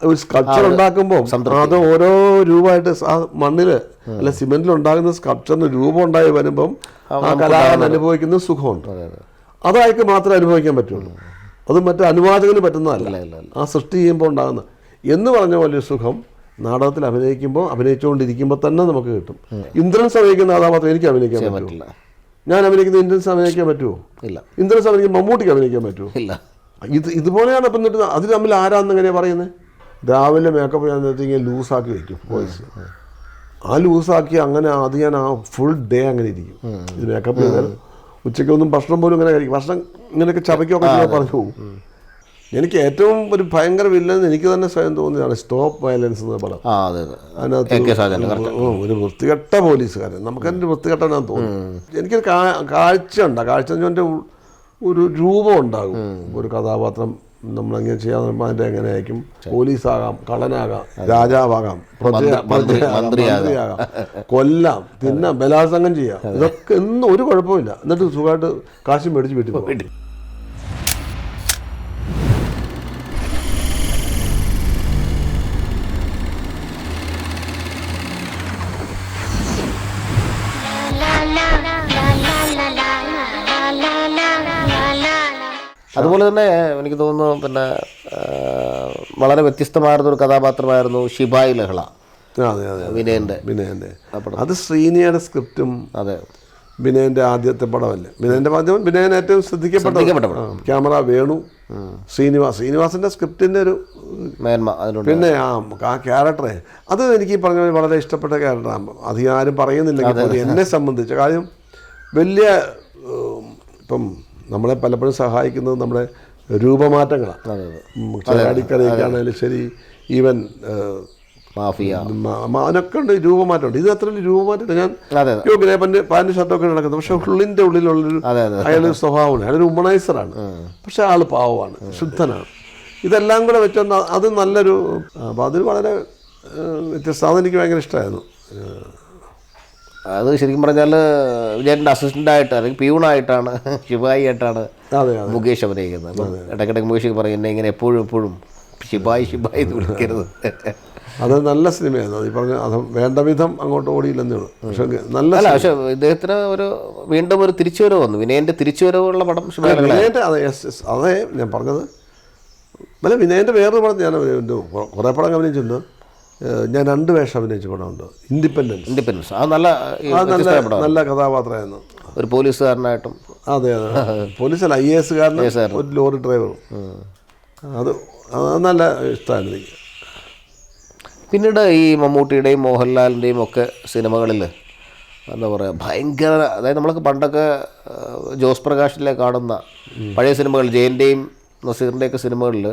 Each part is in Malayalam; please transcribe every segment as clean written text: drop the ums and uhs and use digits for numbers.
ഒരു സ്കൾപ്ചർ ഉണ്ടാക്കുമ്പോൾ അത് ഓരോ രൂപമായിട്ട് മണ്ണിൽ അല്ല സിമെന്റിൽ ഉണ്ടാകുന്ന സ്കൾപ്ചറിന് രൂപം ഉണ്ടായി വരുമ്പം ആ കലാകാരൻ അനുഭവിക്കുന്ന സുഖമുണ്ട്. അത് അയാൾക്ക് മാത്രമേ അനുഭവിക്കാൻ പറ്റുള്ളൂ. അത് മറ്റേ അനുവാചകന് പറ്റുന്നതല്ല. ആ സൃഷ്ടി ചെയ്യുമ്പോൾ ഉണ്ടാകുന്ന എന്ന് പറഞ്ഞ പോലെ സുഖം നാടകത്തിൽ അഭിനയിച്ചുകൊണ്ടിരിക്കുമ്പോൾ തന്നെ നമുക്ക് കിട്ടും. ഇന്ദ്രൻസ് അഭിനയിക്കുന്ന കഥാപാത്രം എനിക്ക് അഭിനയിക്കാൻ പറ്റില്ല. ഞാൻ അഭിനയിക്കുന്ന ഇന്ദ്രൻസ് അഭിനയിക്കാൻ പറ്റുമോ? ഇല്ല. ഇന്ദ്രൻസ് അഭിനയിക്കുന്ന മമ്മൂട്ടിക്ക് അഭിനയിക്കാൻ പറ്റുമോ? ഇല്ല. ഇതുപോലെയാണ്. അപ്പം എന്നിട്ട് അത് തമ്മിൽ ആരാന്ന് എങ്ങനെയാണ് പറയുന്നത്? രാവിലെ മേക്കപ്പ് ചെയ്യാൻ ലൂസാക്കി വയ്ക്കും വോയിസ്. ആ ലൂസാക്കി അങ്ങനെ അത് ഞാൻ ആ ഫുൾ ഡേ അങ്ങനെ ഇരിക്കും. ഇത് മേക്കപ്പ് ചെയ്താൽ ഉച്ചയ്ക്കൊന്നും ഭക്ഷണം പോലും ഇങ്ങനെ കഴിക്കും. ഭക്ഷണം ഇങ്ങനെയൊക്കെ ചവയ്ക്കൊക്കെ പറഞ്ഞു പോകും. എനിക്ക് ഏറ്റവും ഒരു ഭയങ്കര വില്ലൻ എനിക്ക് തന്നെ സ്വയം തോന്നിയതാണ് സ്റ്റോപ്പ് വയലൻസ് എന്ന പടം. അതിനകത്ത് ഒരു വൃത്തികെട്ട പോലീസുകാരൻ, നമുക്കെൻ്റെ വൃത്തികെട്ടനാന്ന് തോന്നുന്നു. എനിക്കൊരു കാഴ്ച എൻ്റെ ഒരു രൂപം ഉണ്ടാകും. ഒരു കഥാപാത്രം നമ്മളെങ്ങനെ ചെയ്യാൻ അതിൻ്റെ എങ്ങനെയായിരിക്കും. പോലീസാകാം, കള്ളനാകാം, രാജാവാകാം, മന്ത്രിയാകാം, കൊല്ലാം, തിന്നാം, ബലാത്സംഗം ചെയ്യാം. ഇതൊക്കെ ഒന്നും ഒരു കുഴപ്പമില്ല. എന്നിട്ട് സുഖമായിട്ട് കാശും മേടിച്ച് വീട്ടിൽ പോകും. അതുപോലെ തന്നെ എനിക്ക് തോന്നുന്നു പിന്നെ വളരെ വ്യത്യസ്തമായിരുന്നൊരു കഥാപാത്രമായിരുന്നു ശിപായി ലഹള. വിനയൻ്റെ അത് ശ്രീനിയുടെ സ്ക്രിപ്റ്റും. അതെ, വിനയൻ്റെ ആദ്യത്തെ പടമല്ലേ. വിനയൻ്റെ മാധ്യമം വിനയൻ ഏറ്റവും ശ്രദ്ധിക്കപ്പെട്ട ക്യാമറ വേണു, ശ്രീനിവാസിൻ്റെ സ്ക്രിപ്റ്റിൻ്റെ ഒരു മേന്മ. പിന്നെ ആ ക്യാരക്ടറെ അത് എനിക്ക് പറഞ്ഞ വളരെ ഇഷ്ടപ്പെട്ട ക്യാരക്ടറാണ്. അധികം ആരും പറയുന്നില്ലെങ്കിൽ എന്നെ സംബന്ധിച്ച കാര്യം വലിയ ഇപ്പം നമ്മളെ പലപ്പോഴും സഹായിക്കുന്നത് നമ്മുടെ രൂപമാറ്റങ്ങളാണ്. ചാടിക്കറിയൊക്കെയാണെങ്കിലും ശരി, ഈവൻ മാഫിയ അതിനൊക്കെ ഉണ്ട് രൂപമാറ്റമുണ്ട്. ഇത് അത്ര രൂപമാറ്റം ഞാൻ പാൻറ് ഷർട്ടൊക്കെ നടക്കുന്നത്. പക്ഷെ ഉള്ളിൻ്റെ ഉള്ളിലുള്ളൊരു അയാളൊരു സ്വഭാവമാണ്. അയാളൊരു ഉമണൈസറാണ്. പക്ഷെ ആൾ പാവമാണ്, ശുദ്ധനാണ്. ഇതെല്ലാം കൂടെ വെച്ചൊന്ന് അത് നല്ലൊരു അപ്പം അതിന് വളരെ വ്യത്യസ്തം. അതെനിക്ക് ഭയങ്കര ഇഷ്ടമായിരുന്നു. അത് ശരിക്കും പറഞ്ഞാൽ വിജയൻ്റെ അസിസ്റ്റൻ്റായിട്ട് അല്ലെങ്കിൽ പ്യൂണായിട്ടാണ്, ശിപായി ആയിട്ടാണ് മുകേഷ് അഭിനയിക്കുന്നത്. അപ്പം ഇടയ്ക്കിടയ്ക്ക് മുകേഷ് പറയും എന്നെ ഇങ്ങനെ എപ്പോഴും ശിപായി എന്ന് വിളിക്കരുത്. അത് നല്ല സിനിമയായിരുന്നു. ഈ പറഞ്ഞ അത് വേണ്ട വിധം അങ്ങോട്ട് ഓടിയില്ലെന്നേ ഉള്ളൂ. പക്ഷെ പക്ഷെ ഇദ്ദേഹത്തിന് വീണ്ടും ഒരു തിരിച്ചുവരവ് വന്നു. വിനയൻ്റെ തിരിച്ചുവരവുള്ള പടം വിനയൻ്റെ. അതേ ഞാൻ പറഞ്ഞത്. അല്ല, വിനയൻ്റെ വേറൊരു പടം ഞാൻ കുറേ പടം അഭിനയിച്ചിട്ടുണ്ട്. ഞാൻ 2 വേഷം അഭിനയിച്ച പടമുണ്ട്. ഇൻഡിപെൻഡൻസ്. അത് നല്ല കഥാപാത്രമായിരുന്നു. ഒരു പോലീസുകാരനായിട്ടും. അതെ, പോലീസല്ല, IAS കാരനും ഒരു ലോറി ഡ്രൈവറും. അത് നല്ല ഇഷ്ടമായിരുന്നു എനിക്ക്. പിന്നീട് ഈ മമ്മൂട്ടിയുടെയും മോഹൻലാലിൻ്റെയും ഒക്കെ സിനിമകളിൽ എന്താ പറയുക, ഭയങ്കര, അതായത് നമ്മളൊക്കെ പണ്ടൊക്കെ ജോസ് പ്രകാശിലെ കാണുന്ന പഴയ സിനിമകൾ, ജയൻ്റെയും നസീറിൻ്റെയൊക്കെ സിനിമകളിൽ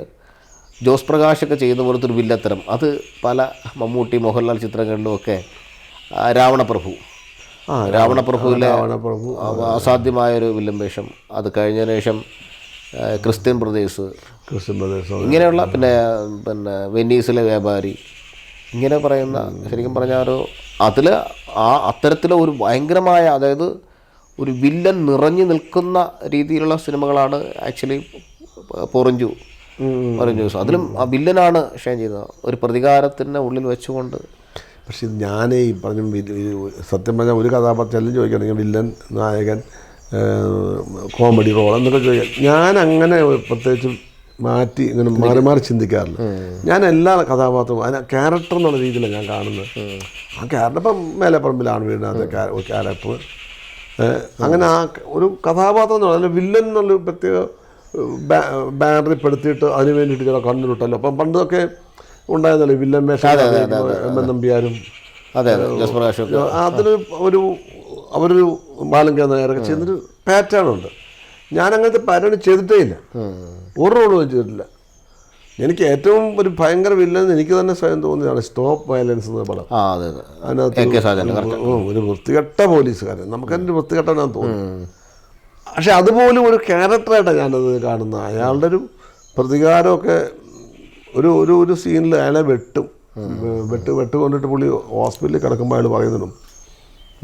ജോസ് പ്രകാശൊക്കെ ചെയ്യുന്ന പോലത്തെ ഒരു വില്ലത്തരം അത് പല മമ്മൂട്ടി മോഹൻലാൽ ചിത്രങ്ങളിലുമൊക്കെ. രാവണപ്രഭുവിലെ അസാധ്യമായൊരു വില്ലൻ വേഷം. അത് കഴിഞ്ഞതിന് ശേഷം ക്രിസ്ത്യൻ ബ്രദേഴ്സ് ഇങ്ങനെയുള്ള പിന്നെ വെനീസിലെ വ്യാപാരി ഇങ്ങനെ പറയുന്ന, ശരിക്കും പറഞ്ഞാൽ ഒരു അതിൽ അത്തരത്തിലെ ഒരു ഭയങ്കരമായ, അതായത് ഒരു വില്ലൻ നിറഞ്ഞു നിൽക്കുന്ന രീതിയിലുള്ള സിനിമകളാണ് ആക്ച്വലി പൊറിഞ്ചു. അതിലും ആ വില്ലനാണ് ഷൈൻ ചെയ്തത്, ഒരു പ്രതികാരത്തിൻ്റെ ഉള്ളിൽ വെച്ചുകൊണ്ട്. പക്ഷെ ഞാൻ ഈ പറഞ്ഞ സത്യം പറഞ്ഞാൽ ഒരു കഥാപാത്രം എല്ലാം ചോദിക്കുകയാണെങ്കിൽ വില്ലൻ, നായകൻ, കോമഡി റോൾ എന്നൊക്കെ ചോദിക്കാം. ഞാൻ അങ്ങനെ പ്രത്യേകിച്ച് മാറ്റി ഇങ്ങനെ മാറി ചിന്തിക്കാറില്ല. ഞാൻ എല്ലാ കഥാപാത്രവും അതിന് ക്യാരക്ടർ എന്നുള്ള രീതിയിലാണ് ഞാൻ കാണുന്നത്. ആ ക്യാരക്ടർ ഇപ്പം മേലെപ്പറമ്പിലാണ് വീടിനകത്ത് ക്യാരക്ടർ. അങ്ങനെ ആ ഒരു കഥാപാത്രം എന്ന് പറഞ്ഞാൽ വില്ലൻ എന്നുള്ള പ്രത്യേക ബാനറിപ്പെടുത്തിയിട്ട് അതിന് വേണ്ടിയിട്ട് ചില കണ്ണുരുട്ടല്ലോ. അപ്പം പണ്ടൊക്കെ ഉണ്ടായിരുന്നല്ലോ വില്ലൻ വേഷം, എം എൻ നമ്പ്യാരും. അതിന് അവരൊരു ബാലങ്ക നേരൊക്കെ ചെയ്യുന്നൊരു പാറ്റേൺ ഉണ്ട്. ഞാൻ അങ്ങനത്തെ പാറ്റേൺ ചെയ്തിട്ടേ ഇല്ല, ഒരു റോളും ചെയ്തിട്ടില്ല. എനിക്ക് ഏറ്റവും ഒരു ഭയങ്കര വില്ലൻ എനിക്ക് തന്നെ സ്വയം തോന്നിയതാണ് സ്റ്റോപ്പ് വയലൻസ് എന്ന പടം. അതിനകത്ത് ഒരു വൃത്തികെട്ട പോലീസുകാരൻ, നമുക്കെൻ്റെ വൃത്തികെട്ടനാന്ന് തോന്നുന്നു. പക്ഷെ അതുപോലും ഒരു ക്യാരക്ടറായിട്ടാണ് ഞാനത് കാണുന്നത്. അയാളുടെ ഒരു പ്രതികാരമൊക്കെ ഒരു സീനിൽ അയാളെ വെട്ട് കൊണ്ടിട്ട് പുള്ളി ഹോസ്പിറ്റലിൽ കിടക്കുമ്പോൾ അയാൾ പറയുന്നുണ്ട്,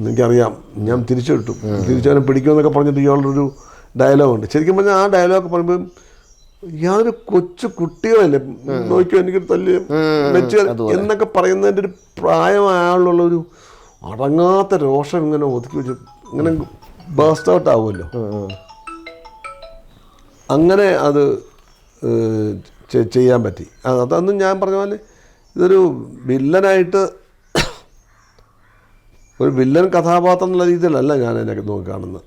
എനിക്കറിയാം ഞാൻ തിരിച്ചു കിട്ടും, തിരിച്ചവനെ പിടിക്കുമെന്നൊക്കെ പറഞ്ഞിട്ട് ഇയാളുടെ ഒരു ഡയലോഗുണ്ട്. ശരിക്കും പറഞ്ഞാൽ ആ ഡയലോഗ് പറയുമ്പം യാതൊരു കൊച്ചു കുട്ടികളല്ലേ നോക്കിയോ എനിക്ക് തല്ല് വെച്ച് എന്നൊക്കെ പറയുന്നതിൻ്റെ ഒരു പ്രായമായുള്ള ഒരു അടങ്ങാത്ത രോഷം ഇങ്ങനെ ഒതുക്കി വെച്ച് ഇങ്ങനെ ബേസ്റ്റ് ഔട്ട് ആവുമല്ലോ. അങ്ങനെ അത് ചെയ്യാൻ പറ്റി. അതൊന്നും ഞാൻ പറഞ്ഞ പോലെ ഇതൊരു വില്ലനായിട്ട് ഒരു വില്ലൻ കഥാപാത്രം എന്നുള്ള രീതിയിലല്ല ഞാൻ അതിനൊക്കെ നോക്കി കാണുന്നത്.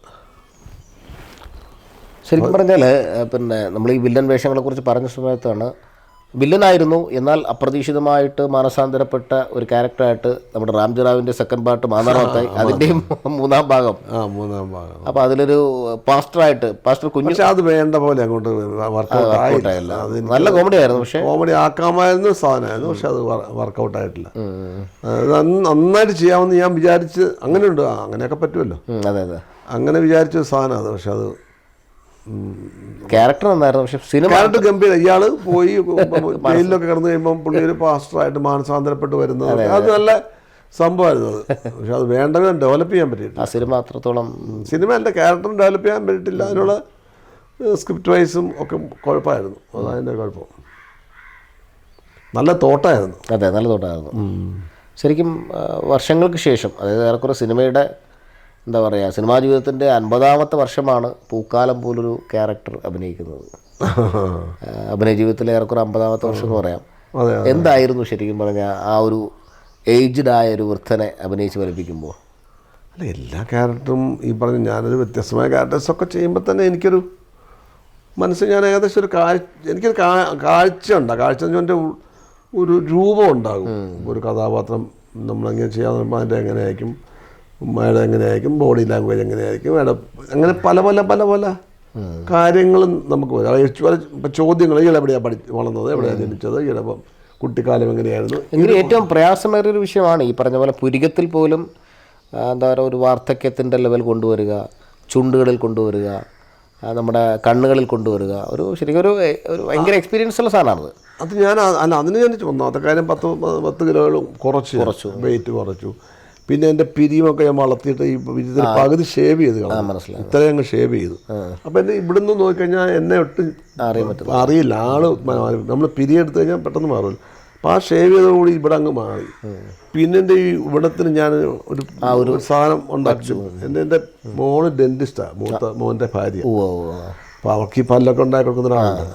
ശരിക്കും പറഞ്ഞാൽ പിന്നെ നമ്മൾ ഈ വില്ലൻ വേഷങ്ങളെക്കുറിച്ച് പറഞ്ഞ സമയത്താണ് വില്ലനായിരുന്നു എന്നാൽ അപ്രതീക്ഷിതമായിട്ട് മാനസാന്തരപ്പെട്ട ഒരു ക്യാരക്ടറായിട്ട് നമ്മുടെ റാംജി റാവിൻ്റെ സെക്കൻഡ് പാർട്ട് മാതാറാമത്തായി അതിൻ്റെയും മൂന്നാം ഭാഗം. അപ്പോൾ അതിലൊരു പാസ്റ്റർ കുഞ്ഞു, പക്ഷെ അത് വേണ്ട പോലെ അങ്ങോട്ട് വർക്കൗട്ട് ആയില്ല. നല്ല കോമഡി ആയിരുന്നു, പക്ഷേ കോമഡി ആക്കാമായിരുന്ന സാധനമായിരുന്നു, പക്ഷെ അത് വർക്കൗട്ട് ആയിട്ടില്ല. നന്നായിട്ട് ചെയ്യാമെന്ന് ഞാൻ വിചാരിച്ച്, അങ്ങനെയുണ്ട്, അങ്ങനെയൊക്കെ പറ്റുമല്ലോ. അതെ അതെ, അങ്ങനെ വിചാരിച്ച സാധനം അത്. പക്ഷെ അത് ക്യാരക്ടർ നന്നായിരുന്നു, പക്ഷെ സിനിമ ക്യാരക്ടർ ഗംഭീരം. ഇയാള് പോയി ജയിലിലൊക്കെ കിടന്നു കഴിയുമ്പോൾ പുള്ളി ഒരു പാസ്റ്ററായിട്ട് മാനസാന്തരപ്പെട്ട് വരുന്നത് അത് നല്ല സംഭവമായിരുന്നു അത്. പക്ഷെ അത് വേണ്ടത് ഡെവലപ്പ് ചെയ്യാൻ പറ്റിയിട്ടില്ല. ആ സിനിമ അത്രത്തോളം സിനിമ എൻ്റെ ക്യാരക്ടറും ഡെവലപ്പ് ചെയ്യാൻ പറ്റിയിട്ടില്ല. അതിനുള്ള സ്ക്രിപ്റ്റ് വൈസും ഒക്കെ കുഴപ്പമായിരുന്നു. അതതിൻ്റെ കുഴപ്പം. നല്ല തോട്ടായിരുന്നു. അതെ, നല്ല തോട്ടായിരുന്നു. ശരിക്കും വർഷങ്ങൾക്ക് ശേഷം, അതായത് ഏറെക്കുറെ സിനിമയുടെ എന്താ പറയുക, സിനിമാ ജീവിതത്തിൻ്റെ 50ാമത്തെ വർഷമാണ് പൂക്കാലം പോലൊരു ക്യാരക്ടർ അഭിനയിക്കുന്നത്. അഭിനയ ജീവിതത്തിലെ ഏറെക്കുറെ 50ാമത്തെ വർഷം എന്ന് പറയാം. എന്തായിരുന്നു ശരിക്കും പറഞ്ഞാൽ ആ ഒരു ഏജ്ഡായ ഒരു വൃദ്ധനെ അഭിനയിച്ച് ഫലിപ്പിക്കുമ്പോൾ? അല്ല, എല്ലാ ക്യാരക്ടറും ഈ പറഞ്ഞ ഞാനൊരു വ്യത്യസ്തമായ ക്യാരക്ടേഴ്സൊക്കെ ചെയ്യുമ്പോൾ തന്നെ എനിക്കൊരു മനസ്സിൽ ഞാൻ ഏകദേശം ഒരു എനിക്കൊരു കാഴ്ച ഉണ്ട്. കാഴ്ച എന്ന് പറഞ്ഞാൽ ഒരു രൂപം ഉണ്ടാകും. ഒരു കഥാപാത്രം നമ്മളെങ്ങനെ ചെയ്യാൻ പറയുമ്പോൾ അതിൻ്റെ എങ്ങനെയായിരിക്കും, ഉമ്മയുടെ എങ്ങനെയായിരിക്കും, ബോഡി ലാംഗ്വേജ് എങ്ങനെയായിരിക്കും, അങ്ങനെ പല പല പല പല കാര്യങ്ങളും നമുക്ക് വരും. ഇപ്പം ചോദ്യങ്ങൾ ഇയാൾ എവിടെയാണ് വളർന്നത്, എവിടെയാണ് ജനിച്ചത്, ഇയാളുടെ കുട്ടിക്കാലം എങ്ങനെയായിരുന്നു. എങ്കിലും ഏറ്റവും പ്രയാസമേറിയൊരു വിഷയമാണ് ഈ പറഞ്ഞ പോലെ പുരികത്തിൽ പോലും എന്താ പറയുക ഒരു വാർദ്ധക്യത്തിൻ്റെ ലെവൽ കൊണ്ടുവരിക, ചുണ്ടുകളിൽ കൊണ്ടുവരിക, നമ്മുടെ കണ്ണുകളിൽ കൊണ്ടുവരിക. ശരിക്കും ഒരു ഭയങ്കര എക്സ്പീരിയൻസ് ഉള്ള സാധനമാണത്. അത് ഞാൻ അതിന് ഞാൻ ഒന്നാമത്തെ കാര്യം 10 കിലോകളും കുറച്ചു വെയിറ്റ് കുറച്ചു. പിന്നെ എൻ്റെ പിരിയുമൊക്കെ ഞാൻ വളർത്തിയിട്ട് ഈ ഇതിൽ പകുതി ഷേവ് ചെയ്ത് കളഞ്ഞു. ഇത്രയും അങ്ങ് ഷേവ് ചെയ്തു. അപ്പം എൻ്റെ ഇവിടുന്ന് നോക്കിക്കഴിഞ്ഞാൽ എന്നെ ഒട്ടും അറിയില്ല. നമ്മൾ പിരിയെടുത്ത് കഴിഞ്ഞാൽ പെട്ടെന്ന് മാറില്ല. അപ്പം ആ ഷേവ് ചെയ്തതോടുകൂടി ഇവിടെ അങ്ങ് മാറി. പിന്നെ എൻ്റെ ഈ ഇവിടത്തിന് ഞാൻ ഒരു സാധനം ഉണ്ടാക്കി. എൻ്റെ മോള് ഡെൻറ്റിസ്റ്റാണ്, മോൻ്റെ ഭാര്യ. അപ്പോൾ അവർക്ക് ഈ പല്ലൊക്കെ ഉണ്ടാക്കി കൊടുക്കുന്ന ഒരാളുണ്ട്,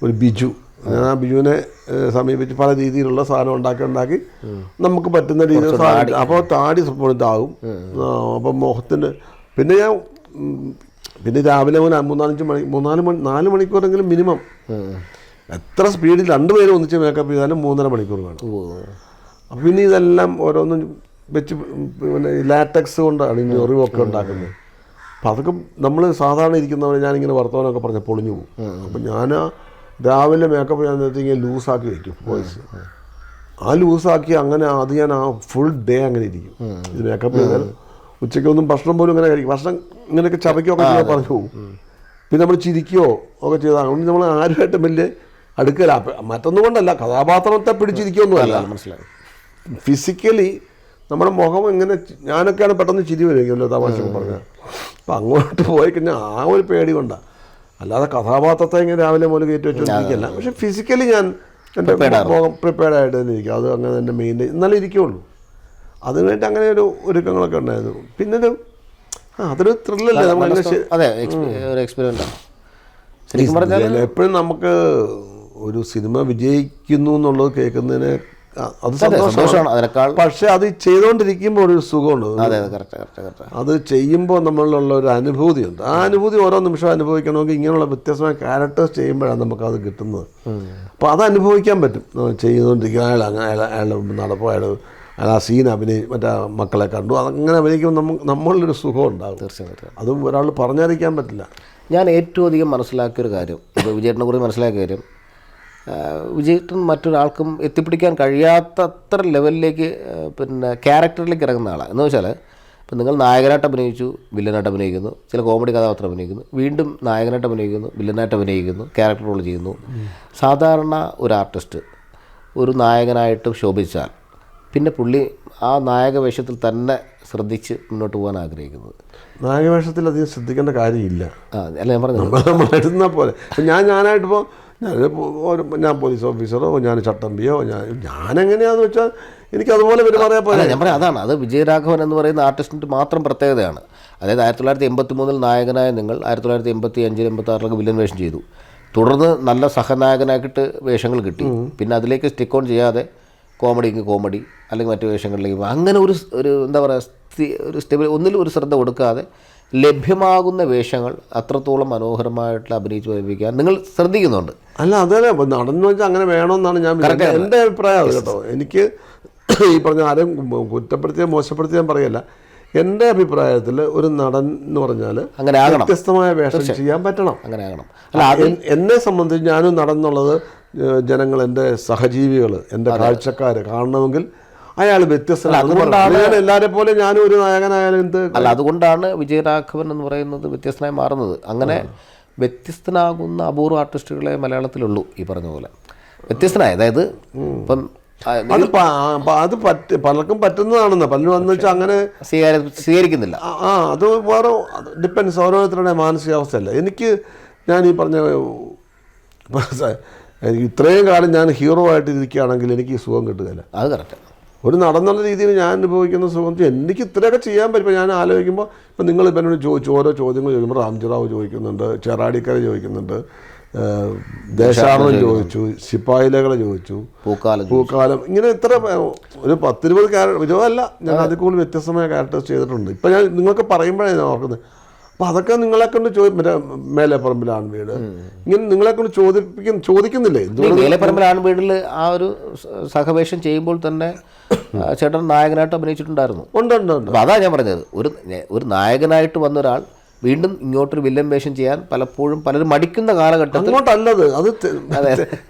ഒരു ബിജു. ഞാൻ ആ ബിജുവിനെ സമീപിച്ച് പല രീതിയിലുള്ള സാധനം ഉണ്ടാക്കി നമുക്ക് പറ്റുന്ന രീതിയിൽ സാധനം. അപ്പോൾ താടി ഇതാകും. അപ്പം മുഖത്തിന് പിന്നെ രാവിലെ 4 മണിക്കൂറെങ്കിലും മിനിമം. എത്ര സ്പീഡിൽ 2 പേരും ഒന്നിച്ച് മേക്കപ്പ് ചെയ്താലും 3.5 മണിക്കൂർ വേണം. അപ്പം പിന്നെ ഇതെല്ലാം ഓരോന്നും വെച്ച് പിന്നെ ലാറ്റക്സ് കൊണ്ടാണ് ഈ ഞൊറിവൊക്കെ ഉണ്ടാക്കുന്നത്. അപ്പം അതൊക്കെ നമ്മൾ സാധാരണ ഇരിക്കുന്നവരെ ഞാനിങ്ങനെ വർത്തമാനമൊക്കെ പറഞ്ഞാൽ പൊളിഞ്ഞു പോകും. അപ്പം ഞാൻ രാവിലെ മേക്കപ്പ് ചെയ്യാൻ നേരത്തെ ഇങ്ങനെ ലൂസാക്കി വയ്ക്കും വോയിസ്. ആ ലൂസാക്കി അങ്ങനെ അത് ഞാൻ ആ ഫുൾ ഡേ അങ്ങനെ ഇരിക്കും. ഇത് മേക്കപ്പ് ചെയ്താൽ ഉച്ചയ്ക്കൊന്നും ഭക്ഷണം പോലും ഇങ്ങനെ കഴിക്കും. ഭക്ഷണം ഇങ്ങനെയൊക്കെ ചവയ്ക്കുകയൊക്കെ ചെയ്യാൻ പറഞ്ഞു പോകും. പിന്നെ നമ്മൾ ചിരിക്കുകയോ ഒക്കെ ചെയ്താൽ അതുകൊണ്ട് നമ്മൾ ആരുമായിട്ടും വലിയ അടുക്കല. മറ്റൊന്നും കൊണ്ടല്ല, കഥാപാത്രത്തെ പിടിച്ചിരിക്കുകയൊന്നുമല്ല, മനസ്സിലായി. ഫിസിക്കലി നമ്മുടെ മുഖം എങ്ങനെ, ഞാനൊക്കെയാണ് പെട്ടെന്ന് ചിരി വരുമല്ലോ തമാശ പറഞ്ഞാൽ. അപ്പം അങ്ങോട്ട് പോയി കഴിഞ്ഞാൽ ആ ഒരു പേടി കൊണ്ടാണ്. അല്ലാതെ കഥാപാത്രത്തെ ഇങ്ങനെ രാവിലെ മുതൽ കയറ്റി വെച്ചോണ്ടിരിക്കുകയല്ല. പക്ഷെ ഫിസിക്കലി ഞാൻ എൻ്റെ മുഖം പ്രിപ്പയർഡായിട്ട് തന്നെ ഇരിക്കും. അത് അങ്ങനെ തന്നെ മെയിൻറ്റെയിൻ എന്നാലേ ഇരിക്കുകയുള്ളൂ. അതിനുവേണ്ടി അങ്ങനെ ഒരു ഒരുക്കങ്ങളൊക്കെ ഉണ്ടായിരുന്നു. പിന്നെ അതൊരു ത്രില്ലല്ലേ നമുക്ക്. അതെ, ഒരു എക്സ്പീരിയൻസ്. എപ്പോഴും നമുക്ക് ഒരു സിനിമ വിജയിക്കുന്നു എന്നുള്ളത് കേൾക്കുന്നതിന് അത് സന്തോഷമാണ്. അതിനേക്കാൾ പക്ഷെ അത് ചെയ്തുകൊണ്ടിരിക്കുമ്പോൾ ഒരു സുഖമുണ്ട്. അത് ചെയ്യുമ്പോൾ നമ്മളിലുള്ള ഒരു അനുഭൂതിയുണ്ട്. ആ അനുഭൂതി ഓരോ നിമിഷം അനുഭവിക്കണമെങ്കിൽ ഇങ്ങനെയുള്ള വ്യത്യസ്തമായ ക്യാരക്ടേഴ്സ് ചെയ്യുമ്പോഴാണ് നമുക്കത് കിട്ടുന്നത്. അപ്പോൾ അത് അനുഭവിക്കാൻ പറ്റും. ചെയ്തുകൊണ്ടിരിക്കുന്ന അയാളുടെ നടപ്പോ, അയാൾ ആ സീൻ മറ്റേ മക്കളെ കണ്ടു, അതങ്ങനെ അഭിനയിക്കുമ്പോൾ നമ്മളിലൊരു സുഖം ഉണ്ടാകും. തീർച്ചയായിട്ടും അതും ഒരാൾ പറഞ്ഞറിയിക്കാൻ പറ്റില്ല. ഞാൻ ഏറ്റവും അധികം മനസ്സിലാക്കിയൊരു കാര്യം, ഇപ്പോൾ വിജയേട്ടനെ കുറിച്ച് മനസ്സിലാക്കിയ കാര്യം, വിജയേട്ടൻ മറ്റൊരാൾക്കും എത്തിപ്പിടിക്കാൻ കഴിയാത്തത്ര ലെവലിലേക്ക് പിന്നെ ക്യാരക്ടറിലേക്ക് ഇറങ്ങുന്ന ആളാണ്. എന്ന് വെച്ചാൽ ഇപ്പം നിങ്ങൾ നായകനായിട്ട് അഭിനയിച്ചു, വില്ലനായിട്ട് അഭിനയിക്കുന്നു, ചില കോമഡി കഥാപാത്രം അഭിനയിക്കുന്നു, വീണ്ടും നായകനായിട്ട് അഭിനയിക്കുന്നു, വില്ലനായിട്ട് അഭിനയിക്കുന്നു, ക്യാരക്ടർ റോൾ ചെയ്യുന്നു. സാധാരണ ഒരു ആർട്ടിസ്റ്റ് ഒരു നായകനായിട്ട് ശോഭിച്ചാൽ പിന്നെ പുള്ളി ആ നായക വേഷത്തിൽ തന്നെ ശ്രദ്ധിച്ച് മുന്നോട്ട് പോകാൻ ആഗ്രഹിക്കുന്നത്. നായകവേഷത്തിൽ അധികം ശ്രദ്ധിക്കേണ്ട കാര്യമില്ല. അല്ല ഞാൻ പറഞ്ഞു, നമ്മൾ എഴുതുന്ന പോലെ ഞാനായിട്ടിപ്പോൾ ഞാൻ പോലീസ് ഓഫീസറോ ഞാൻ ചട്ടമ്പിയോ ഞാനെങ്ങനെയാണെന്ന് വെച്ചാൽ എനിക്കതുപോലെ പെരുമാറിയാൽ പോലെ. ഞാൻ പറയാം, അതാണ് അത് വിജയരാഘവൻ എന്ന് പറയുന്ന ആർട്ടിസ്റ്റിൻ്റെ മാത്രം പ്രത്യേകതയാണ്. അതായത് 1983 നായകനായ നിങ്ങൾ 1985 86 വില്ലൻ വേഷം ചെയ്തു. തുടർന്ന് നല്ല സഹനായകനാക്കിയിട്ട് വേഷങ്ങൾ കിട്ടി. പിന്നെ അതിലേക്ക് സ്റ്റിക്ക് ഓൺ ചെയ്യാതെ കോമഡിക്ക് കോമഡി അല്ലെങ്കിൽ മറ്റു വേഷങ്ങളിലേക്ക് അങ്ങനെ ഒരു എന്താ പറയുക ഒരു സ്റ്റെബിൽ ഒന്നിലും ഒരു ശ്രദ്ധ കൊടുക്കാതെ ലഭ്യമാകുന്ന വേഷങ്ങൾ അത്രത്തോളം മനോഹരമായിട്ടുള്ള അഭിനയിച്ച് പഠിപ്പിക്കാൻ നിങ്ങൾ ശ്രദ്ധിക്കുന്നുണ്ട്. അല്ല അതല്ലേ നടന്നു വെച്ചാൽ അങ്ങനെ വേണമെന്നാണ് ഞാൻ എൻ്റെ അഭിപ്രായം. അത് കേട്ടോ, എനിക്ക് ഈ പറഞ്ഞ ആരും കുറ്റപ്പെടുത്തിയാൽ മോശപ്പെടുത്തിയാൽ ഞാൻ പറയല്ല. എൻ്റെ അഭിപ്രായത്തിൽ ഒരു നടൻ എന്ന് പറഞ്ഞാൽ അങ്ങനെ ആകണം, വ്യത്യസ്തമായ വേഷം ചെയ്യാൻ പറ്റണം, അങ്ങനെ ആകണം. അല്ല എന്നെ സംബന്ധിച്ച് ഞാനും നടന്നുള്ളത് ജനങ്ങൾ, എൻ്റെ സഹജീവികൾ, എൻ്റെ കാഴ്ചക്കാർ കാണണമെങ്കിൽ അയാൾ വ്യത്യസ്തനാണ്. എല്ലാവരെ പോലെ ഞാനും ഒരു നായകനായാലും എന്ത് അല്ല, അതുകൊണ്ടാണ് വിജയരാഘവൻ എന്ന് പറയുന്നത് വ്യത്യസ്തനായി മാറുന്നത്. അങ്ങനെ വ്യത്യസ്തനാകുന്ന അപൂർവ ആർട്ടിസ്റ്റുകളെ മലയാളത്തിലുള്ളൂ. ഈ പറഞ്ഞ പോലെ വ്യത്യസ്തനായ, അതായത് ഇപ്പം അത് പലർക്കും പറ്റുന്നതാണെന്ന് പലരും വന്നു വെച്ചാൽ അങ്ങനെ സ്വീകരിക്കുന്നില്ല. അത് വേറെ ഡിപ്പെൻസ്, ഓരോരുത്തരുടെ മാനസികാവസ്ഥയല്ല. ഞാൻ ഈ പറഞ്ഞ ഇത്രയും കാലം ഞാൻ ഹീറോ ആയിട്ട് ഇരിക്കുകയാണെങ്കിൽ എനിക്ക് ഈ സുഖം കിട്ടുകയില്ല. അത് കറക്റ്റ്. ഒരു നടന്നുള്ള രീതിയിൽ ഞാൻ അനുഭവിക്കുന്ന സുഖം എനിക്ക് ഇത്രയൊക്കെ ചെയ്യാൻ പറ്റും. ഞാൻ ആലോചിക്കുമ്പോൾ ഇപ്പം നിങ്ങൾ ഇപ്പം എന്നോട് ചോദിച്ചു, ഓരോ ചോദ്യങ്ങൾ ചോദിക്കുമ്പോൾ റാംജിറാവ് ചോദിക്കുന്നുണ്ട്, ചെറാടിക്കര ചോദിക്കുന്നുണ്ട്, ദേശാടനം ചോദിച്ചു, ശിപ്പായിലകളെ ചോദിച്ചു, പൂക്കാലം, ഇങ്ങനെ ഇത്ര ഒരു 10-20 ക്യാരക്ടർ അല്ല, ഞാൻ അതിൽ കൂടുതൽ വ്യത്യസ്തമായ ക്യാരക്ടേഴ്സ് ചെയ്തിട്ടുണ്ട്. ഇപ്പം ഞാൻ നിങ്ങൾക്ക് പറയുമ്പോഴേ ഞാൻ ഓർക്കുന്നത്. അപ്പം അതൊക്കെ നിങ്ങളെ കൊണ്ട് മറ്റേ മേലെപ്പറമ്പിലാണ് വീട്, ഇങ്ങനെ നിങ്ങളെ കൊണ്ട് ചോദിക്കുന്നില്ലേ? മേലെപ്പറമ്പിലാണ് വീട്ടിൽ ആ ഒരു സഹവേഷം ചെയ്യുമ്പോൾ തന്നെ ചേട്ടൻ നായകനായിട്ട് അഭിനയിച്ചിട്ടുണ്ടായിരുന്നു. ഉണ്ട്. അപ്പം അതാണ് ഞാൻ പറഞ്ഞത്, ഒരു നായകനായിട്ട് വന്ന ഒരാൾ വീണ്ടും ഇങ്ങോട്ടൊരു വില്ലൻ വേഷം ചെയ്യാൻ പലപ്പോഴും പലരും മടിക്കുന്ന കാലഘട്ടത്തിൽ. അങ്ങോട്ടല്ലത്, അത്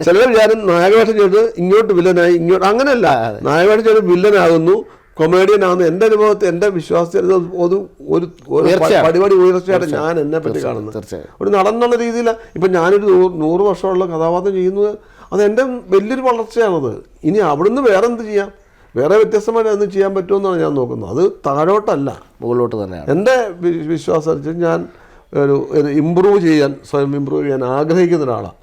ചിലർ വിചാരം നായകവേഷം ചെയ്ത് ഇങ്ങോട്ട് വില്ലനായി, ഇങ്ങോട്ട് അങ്ങനെയല്ല. നായകവേഷം ചെയ്ത് വില്ലനാകുന്നു, കൊമേഡിയൻ ആകുന്നു. എൻ്റെ അനുഭവത്തിൽ, എൻ്റെ വിശ്വാസത്തിൽ ഒരു പടിപടി ഉയർച്ചയായിട്ട് ഞാൻ എന്നെ പറ്റി കാണുന്നത്. ഒരു നടന്നുള്ള രീതിയിൽ ഇപ്പം ഞാനൊരു 100 വർഷമുള്ള കഥാപാത്രം ചെയ്യുന്നത് അത് എൻ്റെ വലിയൊരു വളർച്ചയാണത്. ഇനി അവിടുന്ന് വേറെ എന്ത് ചെയ്യാം, വേറെ വ്യത്യസ്തമായിട്ട് എന്ത് ചെയ്യാൻ പറ്റുമെന്നാണ് ഞാൻ നോക്കുന്നത്. അത് താഴോട്ടല്ല, മുകളിലോട്ട് തന്നെയാണ്. എൻ്റെ വിശ്വാസം അനുസരിച്ച് ഞാൻ സ്വയം ഇമ്പ്രൂവ് ചെയ്യാൻ ആഗ്രഹിക്കുന്ന ഒരാളാണ്.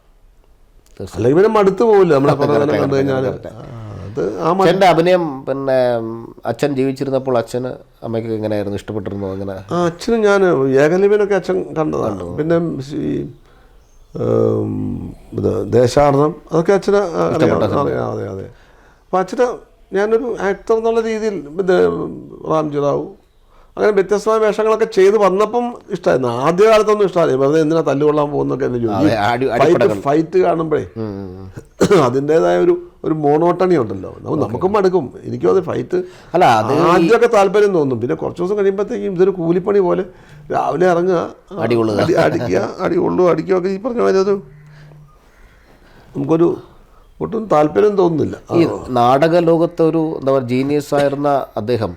അല്ലെങ്കിൽ പിന്നെ മടുത്തു പോകില്ല നമ്മളെ പറഞ്ഞ കണ്ടു കഴിഞ്ഞാൽ. അച്ഛൻ്റെ അഭിനയം പിന്നെ അച്ഛൻ ജീവിച്ചിരുന്നപ്പോൾ അച്ഛന് അമ്മയ്ക്ക് എങ്ങനെയായിരുന്നു, ഇഷ്ടപ്പെട്ടിരുന്നു? അങ്ങനെ അച്ഛനും ഞാൻ ഏകലവ്യനൊക്കെ അച്ഛൻ കണ്ടതാണ്. പിന്നെ ഈ ദേശാടനം അതൊക്കെ അച്ഛന് അറിയാം. അതെ. അപ്പം അച്ഛന് ഞാനൊരു ആക്ടർ എന്നുള്ള രീതിയിൽ റാംജിറാവു അങ്ങനെ വ്യത്യസ്തമായ വേഷങ്ങളൊക്കെ ചെയ്ത് വന്നപ്പം ഇഷ്ടമായിരുന്നു. ആദ്യകാലത്തൊന്നും ഇഷ്ടമായില്ല, വെറുതെ എന്തിനാ തല്ലുകൊള്ളാൻ പോകുന്നൊക്കെ എന്നെ ചോദിച്ചു. ഫൈറ്റ് കാണുമ്പോഴേ അതിൻ്റെതായ ഒരു മോണോട്ടണി ഉണ്ടല്ലോ, നമുക്കും മടുക്കും. എനിക്കും അത് ഫൈറ്റ് അല്ല ആദ്യമൊക്കെ താല്പര്യം തോന്നും. പിന്നെ കുറച്ച് ദിവസം കഴിയുമ്പോഴത്തേക്കും ഇതൊരു കൂലിപ്പണി പോലെ രാവിലെ ഇറങ്ങുക, അടിക്കുകയൊക്കെ ഈ പറഞ്ഞ മാതിരി അത് നമുക്കൊരു ഒട്ടും താല്പര്യം തോന്നുന്നില്ല. ഈ നാടക ലോകത്തെ ഒരു എന്താ പറയുക ജീനിയസ് ആയിരുന്ന അദ്ദേഹം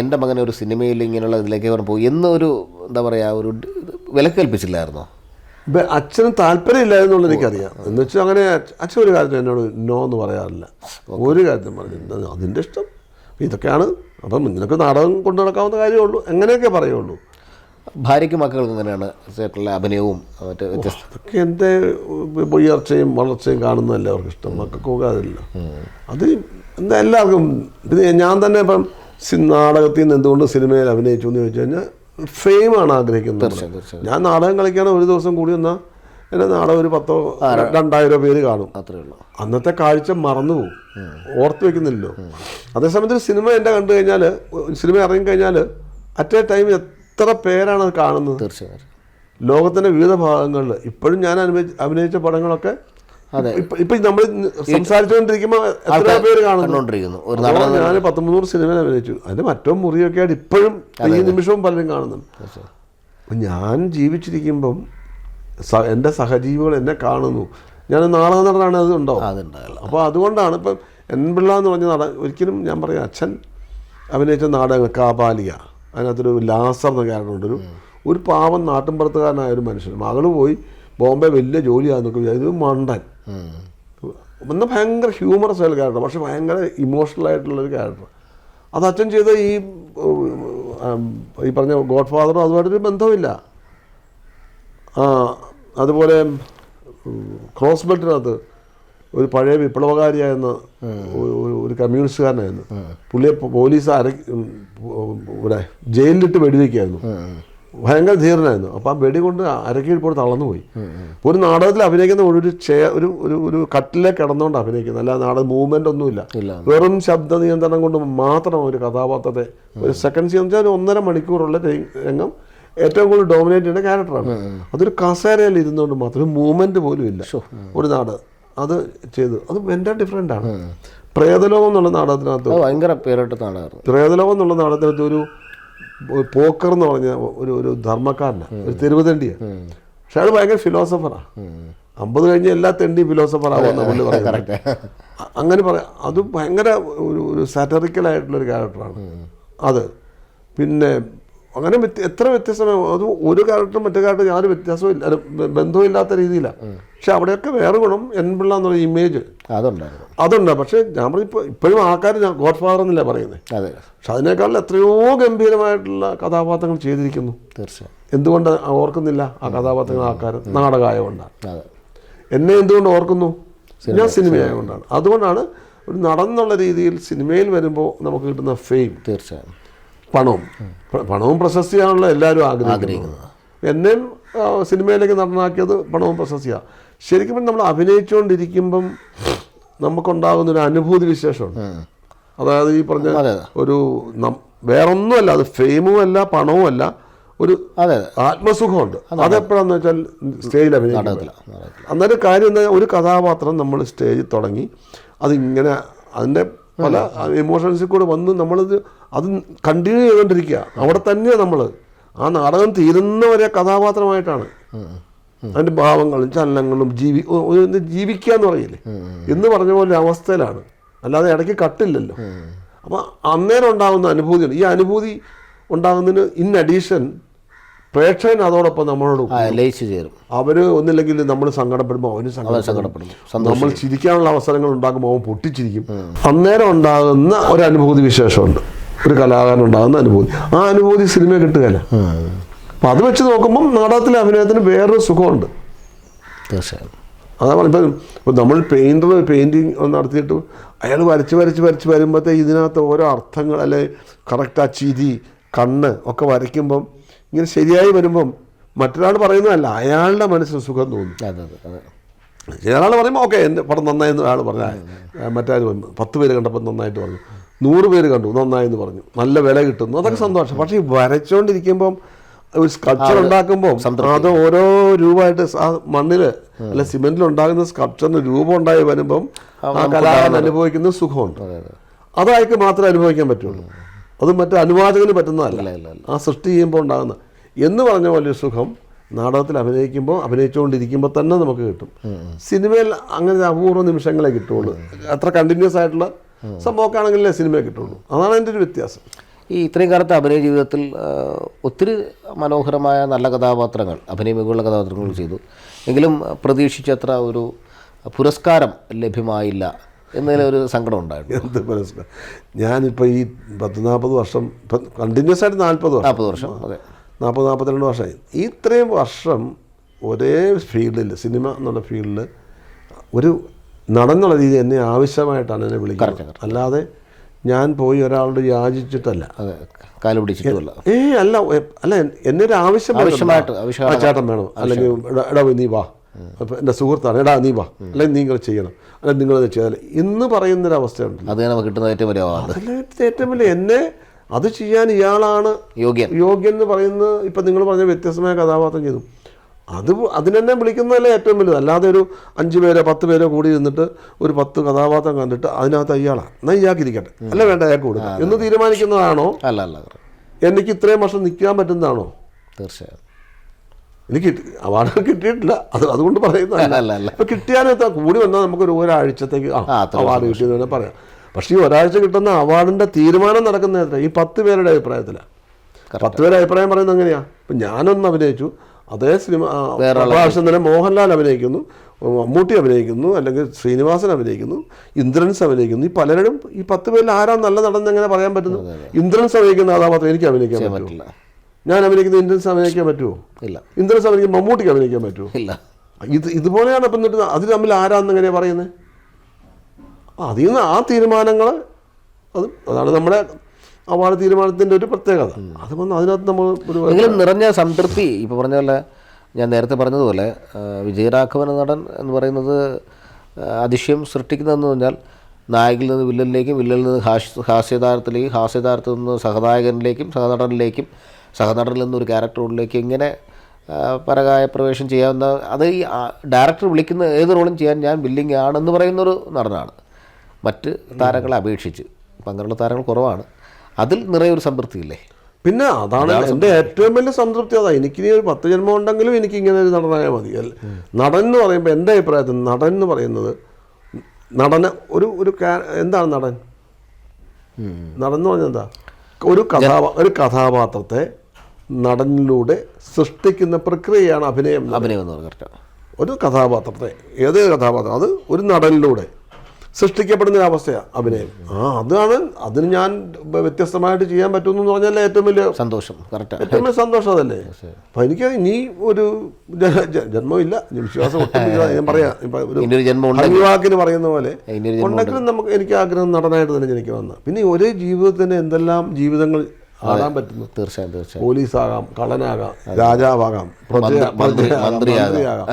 എൻ്റെ മകനെ ഒരു സിനിമയിൽ ഇങ്ങനെയുള്ള ഇതിലേക്ക് പോയി എന്നൊരു എന്താ പറയുക ഒരു വിലക്കേൽപ്പിച്ചില്ലായിരുന്നോ? അച്ഛന് താല്പര്യമില്ലായെന്നുള്ളത് എനിക്കറിയാം. എന്ന് വെച്ചാൽ അങ്ങനെ അച്ഛൻ ഒരു കാര്യത്തിൽ എന്നോട് നോ എന്ന് പറയാറില്ല. ഒരു കാര്യത്തിൽ പറഞ്ഞു അതിൻ്റെ ഇഷ്ടം ഇതൊക്കെയാണ്, അപ്പം നിനക്ക് നാടകം കൊണ്ടു നടക്കാവുന്ന കാര്യമുള്ളൂ, എങ്ങനെയൊക്കെ പറയുള്ളൂ. ഭാര്യയ്ക്കും മക്കൾക്കും എങ്ങനെയാണ് അഭിനയവും മറ്റേ വ്യത്യസ്ത? അതൊക്കെ എൻ്റെ ഉയർച്ചയും വളർച്ചയും കാണുന്നതല്ലേ അവർക്ക് ഇഷ്ടം, മക്കൾക്കൊക്കെ അതില്ല. അത് എന്താ എല്ലാവർക്കും. പിന്നെ ഞാൻ തന്നെ ഇപ്പം നാടകത്തിൽ നിന്ന് എന്തുകൊണ്ട് സിനിമയിൽ അഭിനയിച്ചു എന്ന് ചോദിച്ചു കഴിഞ്ഞാൽ ഫെയിമാണ് ആഗ്രഹിക്കുന്നത്. ഞാൻ നാടകം കളിക്കുകയാണെങ്കിൽ ഒരു ദിവസം കൂടി വന്നാൽ എൻ്റെ നാടകം ഒരു 1000-2000 പേര് കാണും. അന്നത്തെ കാഴ്ച മറന്നുപോകും, ഓർത്ത് വെക്കുന്നില്ലല്ലോ. അതേസമയത്ത് ഒരു സിനിമ എൻ്റെ കണ്ടു കഴിഞ്ഞാൽ, സിനിമ ഇറങ്ങിക്കഴിഞ്ഞാൽ അറ്റ് എ ടൈം എത്ര പേരാണ് അത് കാണുന്നത്. തീർച്ചയായും ലോകത്തിൻ്റെ വിവിധ ഭാഗങ്ങളിൽ ഇപ്പോഴും ഞാൻ അഭിനയിച്ച പടങ്ങളൊക്കെ ഇപ്പം നമ്മൾ സംസാരിച്ചുകൊണ്ടിരിക്കുമ്പോൾ എത്ര പേര് കാണുന്നുണ്ടിരിക്കുന്നു. ഞാൻ 100-300 സിനിമയിൽ അഭിനയിച്ചു. അതിൻ്റെ മറ്റോ മുറിയൊക്കെ ആയിട്ട് ഇപ്പോഴും ഈ നിമിഷവും പലരും കാണുന്നുണ്ട്. അപ്പം ഞാൻ ജീവിച്ചിരിക്കുമ്പം എൻ്റെ സഹജീവികൾ എന്നെ കാണുന്നു. ഞാൻ നാടക നടനാണ്, അത് ഉണ്ടാവും. അപ്പോൾ അതുകൊണ്ടാണ് ഇപ്പം എൻ പിള്ള എന്ന് പറഞ്ഞ ഒരിക്കലും ഞാൻ പറയാം, അച്ഛൻ അഭിനയിച്ച നാടകങ്ങൾ കാപാലിക, അതിനകത്തൊരു ലാസർ എന്ന ക്യാരക്ടറുണ്ട്. ഒരു പാവം നാട്ടിൻപുറത്തുകാരനായ ഒരു മനുഷ്യൻ, മകള് പോയി ബോംബെ വലിയ ജോലിയാണെന്നൊക്കെ വിചാരിച്ചു. ഇത് മണ്ടൻ, ഒന്ന് ഭയങ്കര ഹ്യൂമറസ് ആയിട്ടുള്ള ക്യാരക്ടർ, പക്ഷെ ഭയങ്കര ഇമോഷണൽ ആയിട്ടുള്ളൊരു ക്യാരക്ടർ. അത് അച്ഛൻ ചെയ്ത ഈ പറഞ്ഞ ഗോഡ് ഫാദറും അതുമായിട്ടൊരു ബന്ധവുമില്ല. അതുപോലെ ക്രോസ് ബെൽറ്റിനകത്ത് ഒരു പഴയ വിപ്ലവകാരിയായിരുന്ന ഒരു കമ്മ്യൂണിസ്റ്റുകാരനായിരുന്നു. പുള്ളിയെ പോലീസ് ഇവിടെ ജയിലിലിട്ട് വെടിവെക്കായിരുന്നു. ഭയങ്കര ധീരനായിരുന്നു. അപ്പം ആ വെടി കൊണ്ട് അരക്കീഴ്പോയി തളർന്നു പോയി. ഒരു നാടകത്തിൽ അഭിനയിക്കുന്ന ഒരു കട്ടിലേക്ക് കിടന്നുകൊണ്ട് അഭിനയിക്കുന്നത്, അല്ലാതെ നാടക മൂവ്മെന്റ് ഒന്നുമില്ല. വെറും ശബ്ദ നിയന്ത്രണം കൊണ്ട് മാത്രം ഒരു കഥാപാത്രത്തെ ഒരു സെക്കൻഡ് എന്ന് വെച്ചാൽ 1.5 മണിക്കൂറുള്ള രംഗം ഏറ്റവും കൂടുതൽ ഡോമിനേറ്റ് ചെയ്യുന്ന ക്യാരക്ടറാണ്. അതൊരു കസേരയിൽ ഇരുന്നുകൊണ്ട് മാത്രം മൂവ്മെന്റ് പോലും ഇല്ല. ഒരു നാടകം അത് ചെയ്തു, അത് വെന്റർ ഡിഫറെൻ്റ് ആണ്. പ്രേതലോകം എന്നുള്ള നാടകത്തിനകത്ത് ഭയങ്കര പേരിട്ട നാടകമായിരുന്നു. പ്രേതലോകം എന്നുള്ള നാടകത്തിനകത്ത് ഒരു പോക്കർ എന്ന് പറഞ്ഞ ഒരു ധർമ്മക്കാരനാണ്, ഒരു തെരുവുതണ്ടിയാണ്. പക്ഷെ അയാൾ ഭയങ്കര ഫിലോസഫറാണ്. 50 കഴിഞ്ഞ എല്ലാ തെണ്ടിയും ഫിലോസഫറാകുമെന്ന് പുള്ളി പറയുന്നത്. അങ്ങനെ പറയാം. അത് ഭയങ്കര ഒരു സാറ്ററിക്കലായിട്ടുള്ളൊരു ക്യാരക്ടറാണ് അത്. പിന്നെ അങ്ങനെ എത്ര വ്യത്യസ്തമായ അത് ഒരു ക്യാരക്ടറും മറ്റേ ക്യാരക്ടർ യാതൊരു വ്യത്യാസവും ഇല്ല, ബന്ധമില്ലാത്ത രീതിയിലാണ്. പക്ഷെ അവിടെയൊക്കെ വേറെ ഗുണം എൻ പിള്ള എന്നുള്ള ഇമേജ് അതുണ്ട്. പക്ഷെ ഞാൻ പറഞ്ഞപ്പോൾ ഇപ്പോഴും ആൾക്കാർ ഗോഡ് ഫാദർ എന്നല്ലേ പറയുന്നത്. പക്ഷെ അതിനേക്കാളും എത്രയോ ഗംഭീരമായിട്ടുള്ള കഥാപാത്രങ്ങൾ ചെയ്തിരിക്കുന്നു. തീർച്ചയായും. എന്തുകൊണ്ട് ഓർക്കുന്നില്ല ആ കഥാപാത്രങ്ങൾ ആൾക്കാർ? നാടകമായതുകൊണ്ടാണ്. എന്നെ എന്തുകൊണ്ട് ഓർക്കുന്നു? ഞാൻ സിനിമയായതുകൊണ്ടാണ്. അതുകൊണ്ടാണ് ഒരു നടന്നുള്ള രീതിയിൽ സിനിമയിൽ വരുമ്പോൾ നമുക്ക് കിട്ടുന്ന ഫെയിം, തീർച്ചയായും പണവും പ്രശസ്തിയാണല്ലോ എല്ലാവരും ആഗ്രഹിക്കുന്നത്. എന്നെയും സിനിമയിലേക്ക് നടനാക്കിയത് പണവും പ്രശസ്തിയാണ്. ശരിക്കും നമ്മൾ അഭിനയിച്ചുകൊണ്ടിരിക്കുമ്പം നമുക്കുണ്ടാകുന്ന ഒരു അനുഭൂതി വിശേഷമുണ്ട്. അതായത് ഈ പറഞ്ഞ ഒരു വേറൊന്നുമല്ല, അത് ഫെയിമും അല്ല പണവും അല്ല, ഒരു ആത്മസുഖമുണ്ട്. അതെപ്പോഴാന്ന് വെച്ചാൽ സ്റ്റേജിൽ അഭിനയിക്കുന്നത്. അന്നേരം കാര്യം എന്താ, ഒരു കഥാപാത്രം നമ്മൾ സ്റ്റേജിൽ തുടങ്ങി അതിങ്ങനെ അതിൻ്റെ പല ഇമോഷൻസിൽ കൂടെ വന്ന് നമ്മളത് അത് കണ്ടിന്യൂ ചെയ്തുകൊണ്ടിരിക്കുക. അവിടെ തന്നെയാണ് നമ്മൾ ആ നാടകം തീരുന്നവരെ കഥാപാത്രമായിട്ടാണ്. അതിൻ്റെ ഭാവങ്ങളും ചലനങ്ങളും ജീവിക്കുക എന്ന് പറയില്ലേ, എന്ന് പറഞ്ഞ പോലെ അവസ്ഥയിലാണ്. അല്ലാതെ ഇടയ്ക്ക് കട്ടില്ലല്ലോ. അപ്പം അന്നേരം ഉണ്ടാകുന്ന അനുഭൂതിയാണ്. ഈ അനുഭൂതി ഉണ്ടാകുന്നതിന് ഇൻ അഡീഷൻ പ്രേക്ഷകൻ അതോടൊപ്പം നമ്മളോട് ലയിച്ചു ചേരും. അവര് ഒന്നില്ലെങ്കിൽ നമ്മൾ സങ്കടപ്പെടുമ്പോൾ അവന് സങ്കടപ്പെടും. നമ്മൾ ചിരിക്കാനുള്ള അവസരങ്ങൾ ഉണ്ടാകുമ്പോൾ അവൻ പൊട്ടിച്ചിരിക്കും. അന്നേരം ഉണ്ടാകുന്ന ഒരു അനുഭൂതി വിശേഷമുണ്ട്, ഒരു കലാകാരൻ ഉണ്ടാകുന്ന അനുഭൂതി. ആ അനുഭൂതി സിനിമ കിട്ടുകയല്ല. അപ്പം അത് വെച്ച് നോക്കുമ്പം നാടകത്തിലെ അഭിനയത്തിന് വേറൊരു സുഖമുണ്ട്. തീർച്ചയായും. അതാണ് ഇപ്പം നമ്മൾ പെയിൻറ്റിങ് നടത്തിയിട്ട് അയാൾ വരച്ച് വരുമ്പോഴത്തേ ഇതിനകത്ത് ഓരോ അർത്ഥങ്ങൾ അല്ലെ കറക്റ്റ് ആ ചിരി കണ്ണ് ഒക്കെ വരയ്ക്കുമ്പം ഇങ്ങനെ ശരിയായി വരുമ്പം മറ്റൊരാൾ പറയുന്നതല്ല, അയാളുടെ മനസ്സിന് സുഖം തോന്നും. ഒരാൾ പറയുമ്പോൾ ഓക്കെ എൻ്റെ പടം നന്നായെന്ന് അയാൾ പറഞ്ഞാൽ, മറ്റേ 10 പേര് കണ്ടപ്പോൾ നന്നായിട്ട് പറഞ്ഞു, 100 പേര് കണ്ടു നന്നായെന്ന് പറഞ്ഞു, നല്ല വില കിട്ടുന്നു, അതൊക്കെ സന്തോഷം. പക്ഷേ ഈ വരച്ചുകൊണ്ടിരിക്കുമ്പം ഒരു സ്കൾപ്ചർ ഉണ്ടാക്കുമ്പോൾ അത് ഓരോ രൂപമായിട്ട് ആ മണ്ണിൽ അല്ല സിമെന്റിൽ ഉണ്ടാകുന്ന സ്കൾപ്ചറിന് രൂപം ഉണ്ടായി വരുമ്പം ആ കലാകാരൻ അനുഭവിക്കുന്ന സുഖമുണ്ട്. അതായിട്ട് മാത്രമേ അനുഭവിക്കാൻ പറ്റുള്ളൂ. അത് മറ്റേ അനുവാചകന് പറ്റുന്നതല്ല, ആ സൃഷ്ടി ചെയ്യുമ്പോൾ ഉണ്ടാകുന്ന എന്ന് പറഞ്ഞ പോലെ സുഖം നാടകത്തിൽ അഭിനയിച്ചുകൊണ്ടിരിക്കുമ്പോൾ തന്നെ നമുക്ക് കിട്ടും. സിനിമയിൽ അങ്ങനെ അപൂർവ നിമിഷങ്ങളെ കിട്ടുള്ളൂ. അത്ര കണ്ടിന്യൂസ് ആയിട്ടുള്ള സംഭവമൊക്കെ ആണെങ്കിലേ സിനിമയെ കിട്ടുള്ളൂ. അതാണ് അതിൻ്റെ ഒരു വ്യത്യാസം. ഈ ഇത്രയും കാലത്തെ അഭിനയ ജീവിതത്തിൽ ഒത്തിരി മനോഹരമായ നല്ല കഥാപാത്രങ്ങൾ, അഭിനയ മികവുള്ള കഥാപാത്രങ്ങൾ ചെയ്തു. എങ്കിലും പ്രതീക്ഷിച്ചത്ര ഒരു പുരസ്കാരം ലഭ്യമായില്ല എന്നതിലൊരു സങ്കടം ഉണ്ടായിരുന്നു. എന്ത് പുരസ്കാരം? ഞാനിപ്പോൾ ഈ 10-40 വർഷം കണ്ടിന്യൂസ് ആയിട്ട് 40 വർഷം അതെ 42 വർഷമായി. ഇത്രയും വർഷം ഒരേ ഫീൽഡിൽ, സിനിമ എന്നുള്ള ഫീൽഡിൽ ഒരു നടന്നുള്ള രീതി എന്നെ ആവശ്യമായിട്ടാണ് എന്നെ വിളിക്കുന്നത്. അല്ലാതെ ഞാൻ പോയി ഒരാളോട് യാചിച്ചിട്ടല്ല, കാല് പിടിച്ചിട്ടല്ല. അല്ല എന്നെ ഒരു ആവശ്യമായിട്ട് ചേട്ടൻ വേണം, അല്ലെങ്കിൽ എടാ നീ വാ, എൻ്റെ സുഹൃത്താണ്, എടാ നീ വാ, അല്ലെങ്കിൽ നിങ്ങൾ ചെയ്യണം, അല്ലെങ്കിൽ നിങ്ങളത് ചെയ്താൽ എന്ന് പറയുന്നൊരവസ്ഥയുണ്ട്. അത് നമുക്ക് കിട്ടുന്ന ഏറ്റവും വലിയ എന്നെ അത് ചെയ്യാൻ ഇയാളാണ് യോഗ്യൻ എന്ന് പറയുന്നത്. ഇപ്പം നിങ്ങൾ പറഞ്ഞ വ്യത്യസ്തമായ കഥാപാത്രം ചെയ്തു, അതിനെന്നെ വിളിക്കുന്നതല്ലേ ഏറ്റവും വലുത്. അല്ലാതെ ഒരു 5 പേരോ 10 പേരോ കൂടി നിന്നിട്ട് ഒരു 10 കഥാപാത്രം കണ്ടിട്ട് അതിനകത്ത് ഇയാളാണ്, എന്നാൽ ഇയാൾക്കിരിക്കട്ടെ, അല്ല വേണ്ട അയാൾക്ക് കൊടുക്കുക എന്ന് തീരുമാനിക്കുന്നതാണോ? അല്ല എനിക്ക് ഇത്രയും വർഷം നിൽക്കാൻ പറ്റുന്നതാണോ? തീർച്ചയായും. എനിക്ക് അവാർഡ് കിട്ടിയിട്ടില്ല, അതുകൊണ്ട് പറയുന്നതല്ല. ഇപ്പം കിട്ടിയാലെത്താ കൂടി വന്നാൽ നമുക്കൊരു ഒരാഴ്ചത്തേക്ക് അവാർഡ് കിട്ടിയെന്ന് തന്നെ പറയാം. പക്ഷേ ഈ ഒരാഴ്ച കിട്ടുന്ന അവാർഡിൻ്റെ തീരുമാനം നടക്കുന്ന ഈ 10 പേരുടെ അഭിപ്രായത്തിലാണ്. 10 പേരുടെ അഭിപ്രായം പറയുന്നത് എങ്ങനെയാണ്? ഇപ്പം ഞാനൊന്ന് അഭിനയിച്ചു, അതേ സിനിമ പ്രാവശ്യം തന്നെ മോഹൻലാൽ അഭിനയിക്കുന്നു, മമ്മൂട്ടി അഭിനയിക്കുന്നു, അല്ലെങ്കിൽ ശ്രീനിവാസൻ അഭിനയിക്കുന്നു, ഇന്ദ്രൻസ് അഭിനയിക്കുന്നു. ഈ പലരും ഈ 10 പേരിൽ ആരാ നല്ല നടൻ എങ്ങനെ പറയാൻ പറ്റുന്നു? ഇന്ദ്രൻസ് അഭിനയിക്കുന്ന കഥാപാത്രം എനിക്ക് അഭിനയിക്കാൻ പറ്റില്ല. ഞാൻ അഭിനയിക്കുന്ന ഇന്ദ്രൻസ് അഭിനയിക്കാൻ പറ്റുമോ? ഇല്ല. ഇന്ദ്രൻസ് അഭിനയിക്കുന്ന മമ്മൂട്ടിക്ക് അഭിനയിക്കാൻ പറ്റുമോ? ഇല്ല. ഇതുപോലെയാണ് ഇപ്പം എന്നിട്ട് അത് തമ്മിൽ ആരാന്ന് എങ്ങനെയാ പറയുന്നത്? അതിൽ നിന്ന് ആ തീരുമാനങ്ങൾ അതാണ് നമ്മുടെ അവാർഡ് തീരുമാനത്തിൻ്റെ ഒരു പ്രത്യേകത. അത് വന്ന് അതിനകത്ത് നമ്മൾ എങ്കിലും നിറഞ്ഞ സംതൃപ്തി. ഇപ്പോൾ പറഞ്ഞ പോലെ ഞാൻ നേരത്തെ പറഞ്ഞതുപോലെ വിജയരാഘവൻ നടൻ എന്ന് പറയുന്നത് അതിശയം സൃഷ്ടിക്കുന്നതെന്ന് പറഞ്ഞാൽ നായകനിൽ നിന്ന് വില്ലനിലേക്കും, വില്ലനിൽ നിന്ന് ഹാസ്യതാരത്തിലേക്കും, ഹാസ്യതാരത്തിൽ നിന്ന് സഹനായകനിലേക്കും, സഹനടനിലേക്കും, സഹനടനിൽ നിന്ന് ഒരു ക്യാരക്ടറിലേക്ക് ഇങ്ങനെ പരകായ പ്രവേശം ചെയ്യാവുന്ന, അത് ഈ ഡയറക്ടർ വിളിക്കുന്ന ഏത് റോളും ചെയ്യാൻ ഞാൻ വില്ലിങ് ആണെന്ന് പറയുന്നൊരു നടനാണ് മറ്റ് താരങ്ങളെ അപേക്ഷിച്ച്. അപ്പം അങ്ങനെയുള്ള താരങ്ങൾ കുറവാണ്. അതിൽ നിറയൊരു സംതൃപ്തിയില്ലേ? പിന്നെ അതാണ് എൻ്റെ ഏറ്റവും വലിയ സംതൃപ്തി. അതാണ് എനിക്കിനി ഒരു 10 ജന്മം ഉണ്ടെങ്കിലും എനിക്ക് ഇങ്ങനെ ഒരു നടനായാൽ മതി. നടൻ എന്ന് പറയുമ്പോൾ എൻ്റെ അഭിപ്രായത്തിൽ നടൻ എന്ന് പറയുന്നത് നടന ഒരു എന്താണ് നടൻ? നടൻ എന്ന് പറഞ്ഞാൽ എന്താ? ഒരു കഥാപാത്രത്തെ നടനിലൂടെ സൃഷ്ടിക്കുന്ന പ്രക്രിയയാണ് അഭിനയം. അഭിനയം എന്ന് പറഞ്ഞാൽ ഒരു കഥാപാത്രത്തെ, ഏത് കഥാപാത്രം, അത് ഒരു നടനിലൂടെ സൃഷ്ടിക്കപ്പെടുന്ന ഒരു അവസ്ഥയാണ് അഭിനയം. അതാണ്. അതിന് ഞാൻ വ്യത്യസ്തമായിട്ട് ചെയ്യാൻ പറ്റുമെന്ന് പറഞ്ഞാൽ ഏറ്റവും വലിയ സന്തോഷം. ഏറ്റവും വലിയ സന്തോഷം അതല്ലേ. അപ്പം എനിക്ക് ഇനി ഒരു ജന്മമില്ല, വിശ്വാസം ഒട്ടുമില്ല. ഞാൻ പറയാം, വാക്കിന് പറയുന്ന പോലെ ഉണ്ടെങ്കിലും എനിക്ക് ആഗ്രഹം നടനായിട്ട് തന്നെ ജനിക്കുമെന്ന്. പിന്നെ ഒരേ ജീവിതത്തിന് എന്തെല്ലാം ജീവിതങ്ങൾ ആകാൻ പറ്റുന്നു. തീർച്ചയായും. പോലീസാകാം, കള്ളനാകാം, രാജാവാകാം, മന്ത്രിയാകാം,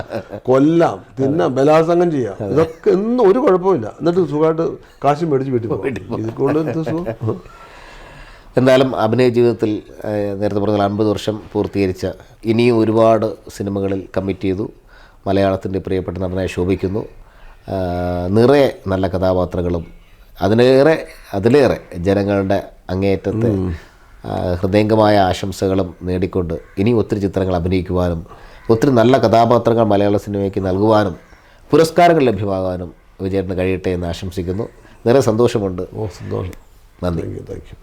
കൊല്ലാം, തിന്നാം, ബലാത്സംഗം ചെയ്യാം. ഇതൊക്കെ ഒന്നും ഒരു കുഴപ്പമില്ല. എന്നിട്ട് സുഖമായിട്ട് കാശും മേടിച്ച് വീട്ടിൽ പോകും. ഇതുകൊണ്ട് എന്ത് സുഖം. എന്തായാലും അഭിനയ ജീവിതത്തിൽ നേരത്തെ പറഞ്ഞാൽ 50 വർഷം പൂർത്തീകരിച്ച ഇനിയും ഒരുപാട് സിനിമകളിൽ കമ്മിറ്റ് ചെയ്തു. മലയാളത്തിൻ്റെ പ്രിയപ്പെട്ട നടനായി ശോഭിക്കുന്നു. നിറയെ നല്ല കഥാപാത്രങ്ങളും അതിലേറെ ജനങ്ങളുടെ അങ്ങേയറ്റത്തെ ഹൃദയംഗമായ ആശംസകളും നേടിക്കൊണ്ട് ഇനി ഒത്തിരി ചിത്രങ്ങൾ അഭിനയിക്കുവാനും ഒത്തിരി നല്ല കഥാപാത്രങ്ങൾ മലയാള സിനിമയ്ക്ക് നൽകുവാനും പുരസ്കാരങ്ങൾ ലഭ്യമാകാനും വിജയേട്ടന് കഴിയട്ടെ എന്ന് ആശംസിക്കുന്നു. നിറയെ സന്തോഷമുണ്ട്. സന്തോഷം. നന്ദി. Thank you.